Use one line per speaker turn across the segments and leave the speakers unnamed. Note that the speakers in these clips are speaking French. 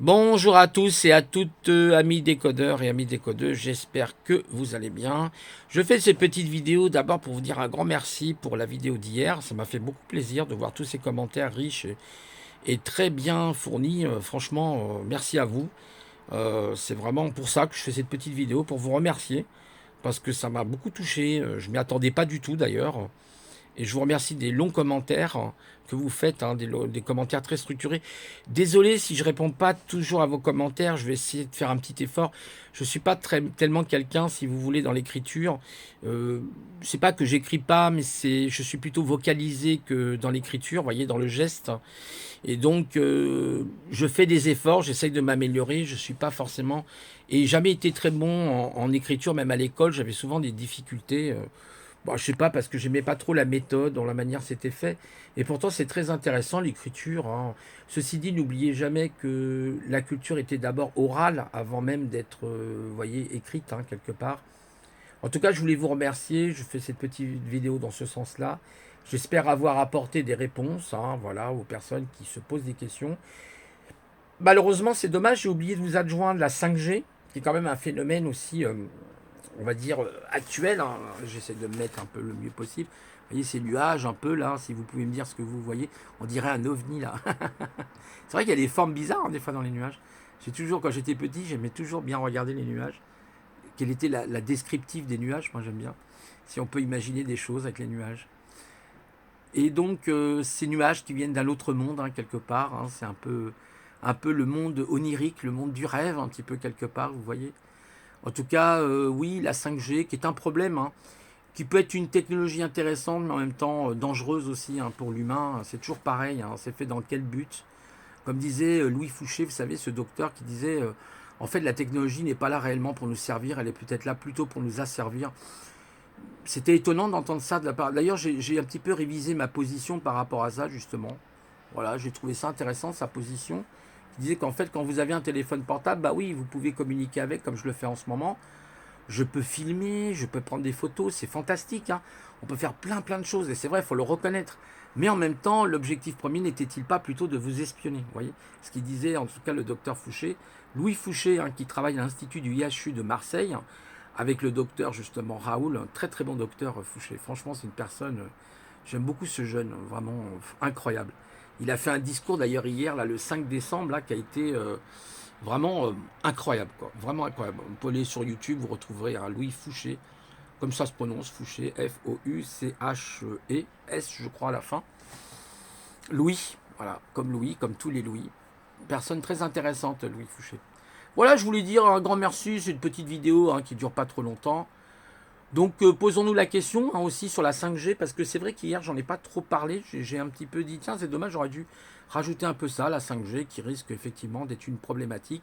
Bonjour à tous et à toutes, amis décodeurs et amis décodeuses, j'espère que vous allez bien. Je fais ces petites vidéos d'abord pour vous dire un grand merci pour la vidéo d'hier. Ça m'a fait beaucoup plaisir de voir tous ces commentaires riches et très bien fournis. Franchement, merci à vous. C'est vraiment pour ça que je fais cette petite vidéo, pour vous remercier, parce que ça m'a beaucoup touché. Je ne m'y attendais pas du tout d'ailleurs. Et je vous remercie des longs commentaires que vous faites, hein, des commentaires très structurés. Désolé si je réponds pas toujours à vos commentaires, je vais essayer de faire un petit effort. Je suis pas tellement quelqu'un, si vous voulez, dans l'écriture. Euh, c'est pas que j'écris pas, mais je suis plutôt vocalisé que dans l'écriture, vous voyez, dans le geste. Et donc, je fais des efforts, j'essaye de m'améliorer. Je suis pas forcément et jamais été très bon en écriture, même à l'école, j'avais souvent des difficultés. Bon, je sais pas, parce que j'aimais pas trop la méthode, dans la manière c'était fait. Et pourtant, c'est très intéressant l'écriture, hein. Ceci dit, n'oubliez jamais que la culture était d'abord orale avant même d'être, vous voyez, écrite, hein, quelque part. En tout cas, je voulais vous remercier. Je fais cette petite vidéo dans ce sens-là. J'espère avoir apporté des réponses, hein, voilà, aux personnes qui se posent des questions. Malheureusement, c'est dommage, j'ai oublié de vous adjoindre la 5G, qui est quand même un phénomène aussi, on va dire, actuel, hein. J'essaie de me mettre un peu le mieux possible. Vous voyez ces nuages un peu là, si vous pouvez me dire ce que vous voyez, on dirait un ovni là. C'est vrai qu'il y a des formes bizarres, hein, des fois dans les nuages. J'ai toujours, quand j'étais petit, j'aimais toujours bien regarder les nuages. Quelle était la descriptive des nuages? Moi j'aime bien. Si on peut imaginer des choses avec les nuages. Et donc ces nuages qui viennent d'un autre monde, hein, quelque part, hein, c'est un peu le monde onirique, le monde du rêve, un petit peu quelque part, vous voyez. En tout cas, oui, la 5G, qui est un problème, hein, qui peut être une technologie intéressante, mais en même temps dangereuse aussi, hein, pour l'humain. C'est toujours pareil, hein, c'est fait dans quel but? Comme disait Louis Fouché, vous savez, ce docteur qui disait, en fait, la technologie n'est pas là réellement pour nous servir, elle est peut-être là plutôt pour nous asservir. C'était étonnant d'entendre ça de la part. D'ailleurs, j'ai un petit peu révisé ma position par rapport à ça, justement. Voilà, j'ai trouvé ça intéressant, sa position. Il disait qu'en fait, quand vous avez un téléphone portable, bah oui, vous pouvez communiquer avec, comme je le fais en ce moment. Je peux filmer, je peux prendre des photos, c'est fantastique, hein. On peut faire plein de choses, et c'est vrai, il faut le reconnaître. Mais en même temps, l'objectif premier n'était-il pas plutôt de vous espionner, vous voyez? Ce qu'il disait, en tout cas, le docteur Fouché, Louis Fouché, hein, qui travaille à l'Institut du IHU de Marseille, avec le docteur, justement, Raoul, un très très bon docteur Fouché. Franchement, c'est une personne, j'aime beaucoup ce jeune, vraiment incroyable. Il a fait un discours, d'ailleurs, hier, là, le 5 décembre, là, qui a été vraiment incroyable, quoi. Vraiment incroyable. Vous pouvez aller sur YouTube, vous retrouverez un Louis Fouché, comme ça se prononce, Fouché, Fouche-E, S, je crois, à la fin. Louis, voilà, comme Louis, comme tous les Louis. Personne très intéressante, Louis Fouché. Voilà, je voulais dire un grand merci, c'est une petite vidéo, hein, qui dure pas trop longtemps. Donc posons-nous la question, hein, aussi sur la 5G, parce que c'est vrai qu'hier j'en ai pas trop parlé, j'ai un petit peu dit tiens c'est dommage, j'aurais dû rajouter un peu ça, la 5G qui risque effectivement d'être une problématique.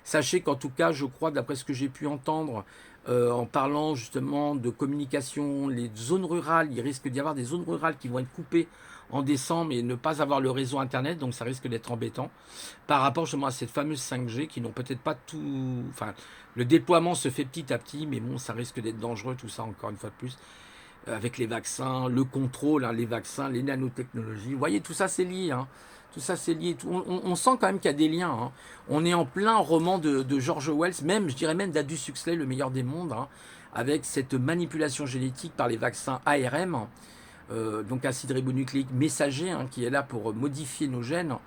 Sachez qu'en tout cas je crois, d'après ce que j'ai pu entendre, en parlant justement de communication, les zones rurales, il risque d'y avoir des zones rurales qui vont être coupées en décembre et ne pas avoir le réseau internet, donc ça risque d'être embêtant par rapport justement à cette fameuse 5G qui n'ont peut-être pas tout, enfin le déploiement se fait petit à petit, mais bon, ça risque d'être dangereux tout ça, encore une fois de plus, avec les vaccins, le contrôle, hein, les vaccins, les nanotechnologies. Vous voyez, tout ça c'est lié, hein. Tout ça c'est lié. On sent quand même qu'il y a des liens, hein. On est en plein roman de George Wells, même, je dirais même d'Aldous Huxley, le meilleur des mondes, hein, avec cette manipulation génétique par les vaccins ARM, donc acide ribonucléique messager, hein, qui est là pour modifier nos gènes.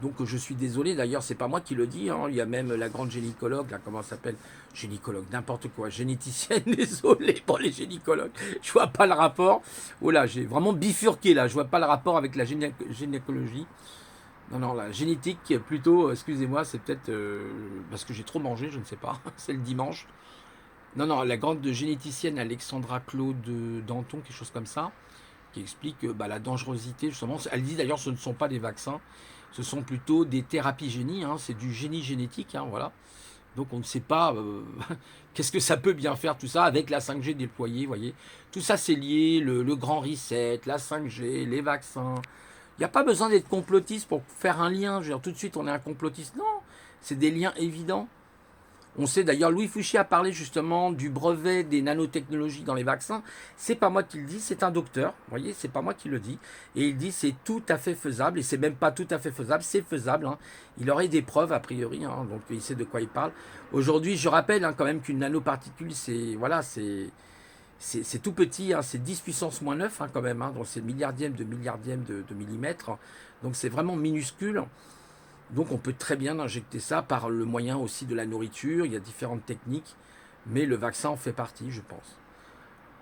Donc je suis désolé, d'ailleurs c'est pas moi qui le dis, hein. Il y a même la grande gynécologue, là, comment ça s'appelle? Gynécologue, n'importe quoi, généticienne, désolé pour les gynécologues, je vois pas le rapport. Oh là, j'ai vraiment bifurqué là, je vois pas le rapport avec la gynécologie. Non, non, la génétique plutôt, excusez-moi, c'est peut-être parce que j'ai trop mangé, je ne sais pas, c'est le dimanche. Non, non, la grande généticienne Alexandra Claude Danton, quelque chose comme ça, qui explique bah, la dangerosité, justement. Elle dit d'ailleurs ce ne sont pas des vaccins, ce sont plutôt des thérapies génie, hein, c'est du génie génétique, hein, voilà. Donc on ne sait pas qu'est-ce que ça peut bien faire tout ça avec la 5G déployée, vous voyez. Tout ça c'est lié, le grand reset, la 5G, les vaccins. Il n'y a pas besoin d'être complotiste pour faire un lien. Je veux dire, tout de suite on est un complotiste. Non, c'est des liens évidents. On sait d'ailleurs, Louis Fouché a parlé justement du brevet des nanotechnologies dans les vaccins. C'est pas moi qui le dis, c'est un docteur. Vous voyez, c'est pas moi qui le dis. Et il dit c'est tout à fait faisable. Et c'est même pas tout à fait faisable, c'est faisable. Hein. Il aurait des preuves a priori, hein, donc il sait de quoi il parle. Aujourd'hui, je rappelle hein, quand même qu'une nanoparticule, c'est voilà, c'est tout petit, hein, c'est 10 puissance moins 9 hein, quand même, hein, donc c'est milliardième de millimètre. Donc c'est vraiment minuscule. Donc on peut très bien injecter ça par le moyen aussi de la nourriture. Il y a différentes techniques, mais le vaccin en fait partie, je pense.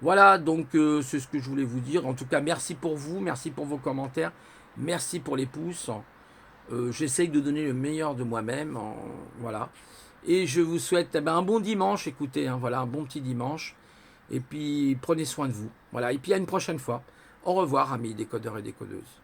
Voilà, donc c'est ce que je voulais vous dire. En tout cas, merci pour vous, merci pour vos commentaires, merci pour les pouces. J'essaye de donner le meilleur de moi-même. Voilà. Et je vous souhaite eh ben, un bon dimanche, écoutez, hein, voilà, un bon petit dimanche. Et puis prenez soin de vous. Voilà. Et puis à une prochaine fois. Au revoir, amis décodeurs et décodeuses.